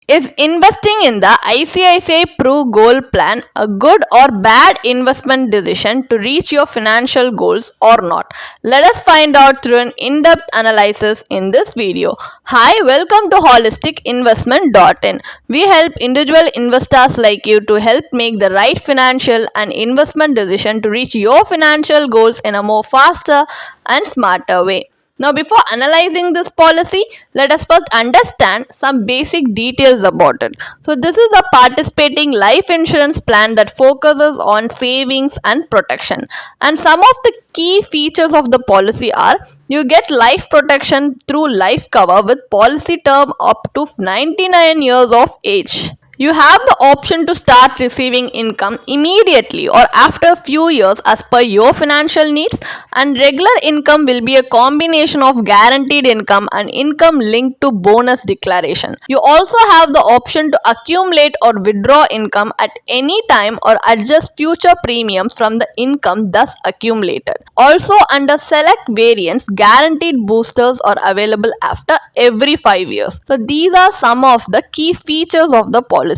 Is investing in the ICICI Pro Gold Plan a good or bad investment decision to reach your financial goals or not? Let us find out through an in-depth analysis in this video. Hi, welcome to holisticinvestment.in. We help individual investors like you to help make the right financial and investment decision to reach your financial goals in a more faster and smarter way. Now, before analyzing this policy, let us first understand some basic details about it. So, this is a participating life insurance plan that focuses on savings and protection. And some of the key features of the policy are you get life protection through life cover with policy term up to 99 years of age. You have the option to start receiving income immediately or after a few years as per your financial needs, and regular income will be a combination of guaranteed income and income linked to bonus declaration. You also have the option to accumulate or withdraw income at any time or adjust future premiums from the income thus accumulated. Also, under select variants, guaranteed boosters are available after every 5 years. So these are some of the key features of the policy.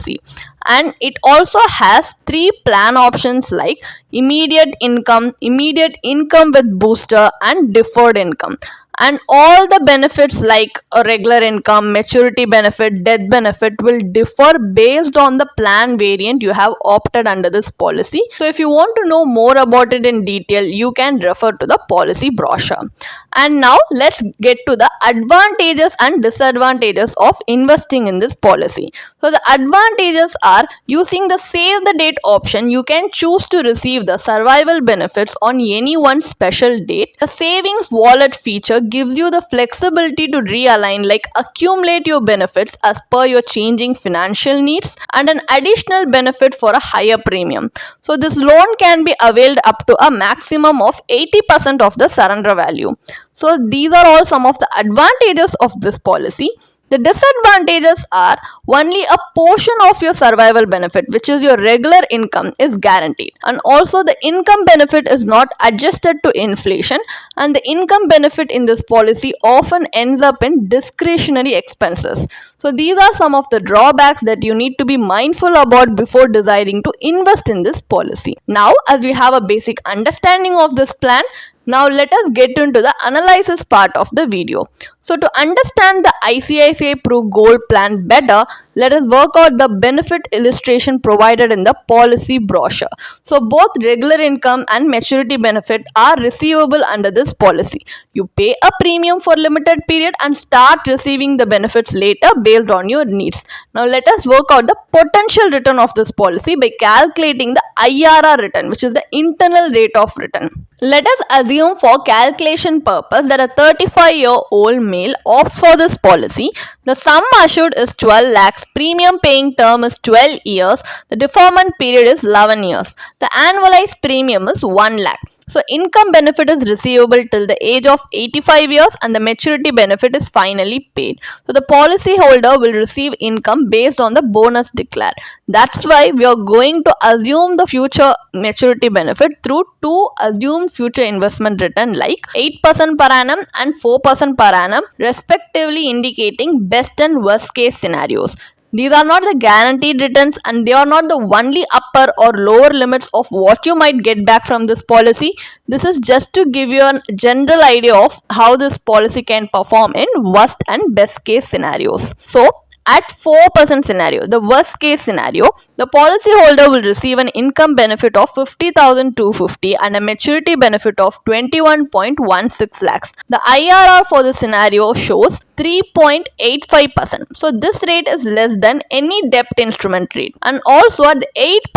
And it also has three plan options like immediate income with booster, and deferred income. And all the benefits like a regular income, maturity benefit, death benefit will differ based on the plan variant you have opted under this policy. So if you want to know more about it in detail, you can refer to the policy brochure. And now let's get to the advantages and disadvantages of investing in this policy. So the advantages are using the save the date option, you can choose to receive the survival benefits on any one special date. The savings wallet feature gives you the flexibility to realign, like accumulate your benefits as per your changing financial needs, and an additional benefit for a higher premium. So this loan can be availed up to a maximum of 80% of the surrender value. So these are all some of the advantages of this policy. The disadvantages are only a portion of your survival benefit, which is your regular income, is guaranteed. And also the income benefit is not adjusted to inflation, and the income benefit in this policy often ends up in discretionary expenses. So these are some of the drawbacks that you need to be mindful about before deciding to invest in this policy. Now, as we have a basic understanding of this plan, now let us get into the analysis part of the video. So to understand the ICICI Pro Gold Plan better, let us work out the benefit illustration provided in the policy brochure. So both regular income and maturity benefit are receivable under this policy. You pay a premium for limited period and start receiving the benefits later based on your needs. Now let us work out the potential return of this policy by calculating the IRR return, which is the internal rate of return. Let us assume for calculation purpose that a 35-year-old male opts for this policy. The sum assured is 12 lakhs, premium paying term is 12 years, the deferment period is 11 years. The annualized premium is 1 lakh. So income benefit is receivable till the age of 85 years and the maturity benefit is finally paid. So the policy holder will receive income based on the bonus declared. That's why we are going to assume the future maturity benefit through two assumed future investment return like 8% per annum and 4% per annum, respectively, indicating best and worst case scenarios. These are not the guaranteed returns and they are not the only upper or lower limits of what you might get back from this policy. This is just to give you a general idea of how this policy can perform in worst and best case scenarios. So, at 4% scenario, the worst case scenario, the policyholder will receive an income benefit of 50,250 and a maturity benefit of 21.16 lakhs. The IRR for the scenario shows 3.85%. So this rate is less than any debt instrument rate. And also at the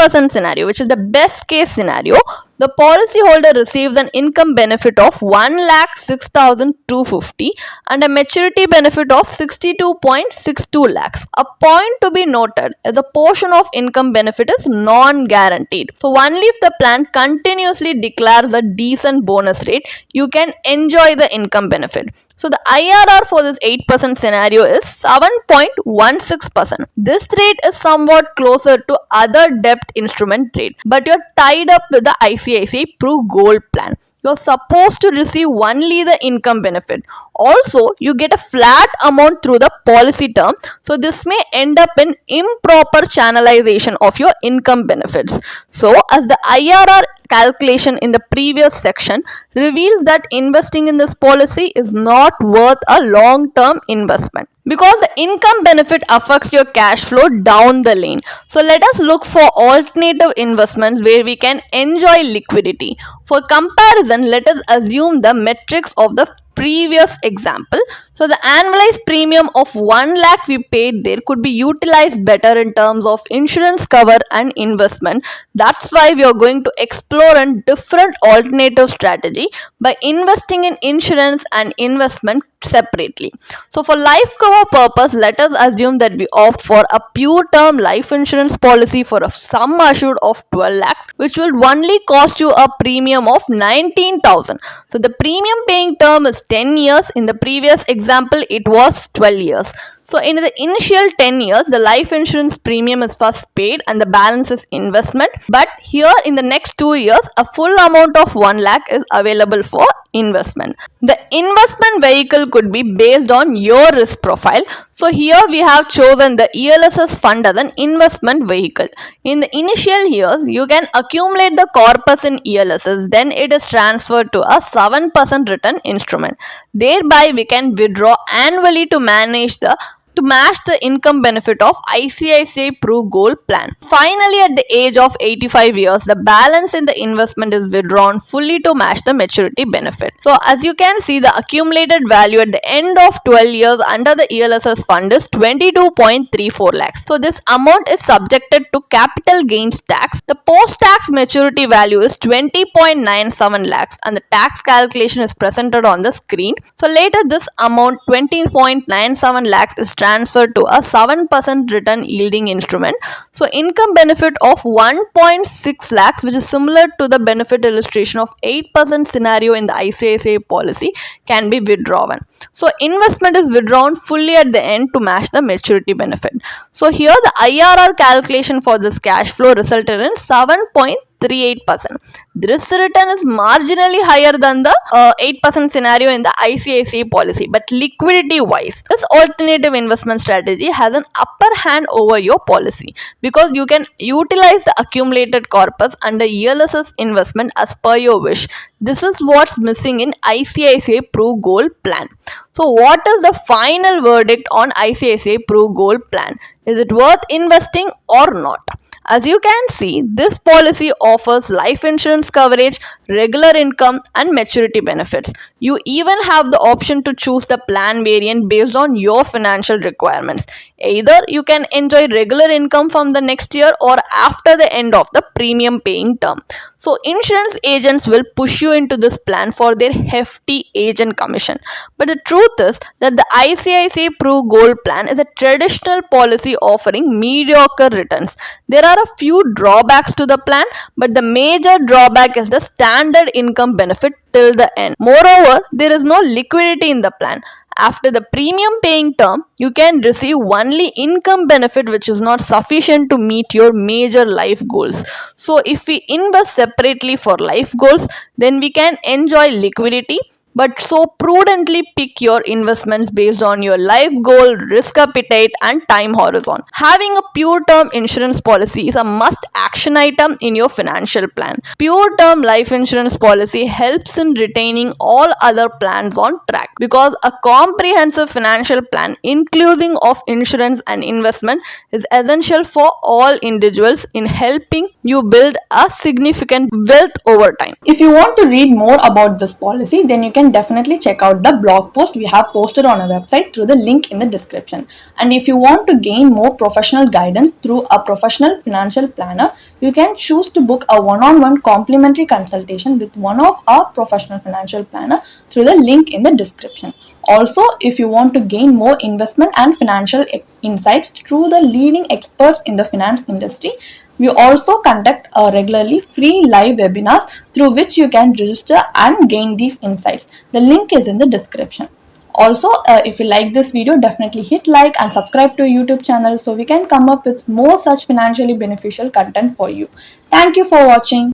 8% scenario, which is the best case scenario, the policyholder receives an income benefit of 1,06,250 and a maturity benefit of 62.62 lakhs. A point to be noted is a portion of income benefit is non-guaranteed. So only if the plan continuously declares a decent bonus rate, you can enjoy the income benefit. So the IRR for this 8% scenario is 7.16%. This rate is somewhat closer to other debt instrument rate, but you're tied up with the ICICI Pro Gold Plan. you're supposed to receive only the income benefit. Also, you get a flat amount through the policy term, so this may end up in improper channelization of your income benefits. So, as the IRR calculation in the previous section reveals that investing in this policy is not worth a long-term investment because the income benefit affects your cash flow down the lane. So let us look for alternative investments where we can enjoy liquidity. For comparison, let us assume the metrics of the previous example. So the annualized premium of 1 lakh we paid there could be utilized better in terms of insurance cover and investment. That's why we are going to explore a different alternative strategy by investing in insurance and investment separately. So for life cover purpose, let us assume that we opt for a pure term life insurance policy for a sum assured of 12 lakhs, which will only cost you a premium of 19,000. So the premium paying term is 10 years. In the previous example, it was 12 years. So in the initial 10 years, the life insurance premium is first paid and the balance is investment. But here in the next 2 years, a full amount of 1 lakh is available for investment. The investment vehicle could be based on your risk profile. So here we have chosen the ELSS fund as an investment vehicle. In the initial years, you can accumulate the corpus in ELSS, then it is transferred to a 7% return instrument. Thereby, we can withdraw annually to match the income benefit of ICICI Pru Gold Plan. Finally, at the age of 85 years, the balance in the investment is withdrawn fully to match the maturity benefit. So, as you can see, the accumulated value at the end of 12 years under the ELSS fund is 22.34 lakhs. So, this amount is subjected to capital gains tax. The post-tax maturity value is 20.97 lakhs and the tax calculation is presented on the screen. So, later this amount 20.97 lakhs is transferred to a 7% return yielding instrument. So income benefit of 1.6 lakhs, which is similar to the benefit illustration of 8% scenario in the ICICI policy, can be withdrawn. So investment is withdrawn fully at the end to match the maturity benefit. So here the IRR calculation for this cash flow resulted in 7.38%. This return is marginally higher than the 8% scenario in the ICICI policy, but liquidity wise, this alternative investment strategy has an upper hand over your policy because you can utilize the accumulated corpus under ELSS investment as per your wish. This is what's missing in ICICI Pru Gold Plan. So what is the final verdict on ICICI Pru Gold Plan? Is it worth investing or not? As you can see, this policy offers life insurance coverage, regular income and maturity benefits. You even have the option to choose the plan variant based on your financial requirements. Either you can enjoy regular income from the next year or after the end of the premium paying term. So insurance agents will push you into this plan for their hefty agent commission. But the truth is that the ICICI Pru Gold Plan is a traditional policy offering mediocre returns. There are a few drawbacks to the plan, but the major drawback is the standard income benefit till the end. Moreover, there is no liquidity in the plan. After the premium paying term, you can receive only income benefit which is not sufficient to meet your major life goals. So if we invest separately for life goals, then we can enjoy liquidity, but so prudently pick your investments based on your life goal, risk appetite and time horizon. Having a pure term insurance policy is a must action item in your financial plan. Pure term life insurance policy helps in retaining all other plans on track because a comprehensive financial plan including of insurance and investment is essential for all individuals in helping you build a significant wealth over time. If you want to read more about this policy, then you can definitely check out the blog post we have posted on our website through the link in the description. And if you want to gain more professional guidance through a professional financial planner, you can choose to book a one-on-one complimentary consultation with one of our professional financial planner through the link in the description. Also, if you want to gain more investment and financial insights through the leading experts in the finance industry, we also conduct regularly free live webinars through which you can register and gain these insights. The link is in the description. Also, if you like this video, definitely hit like and subscribe to our YouTube channel so we can come up with more such financially beneficial content for you. Thank you for watching.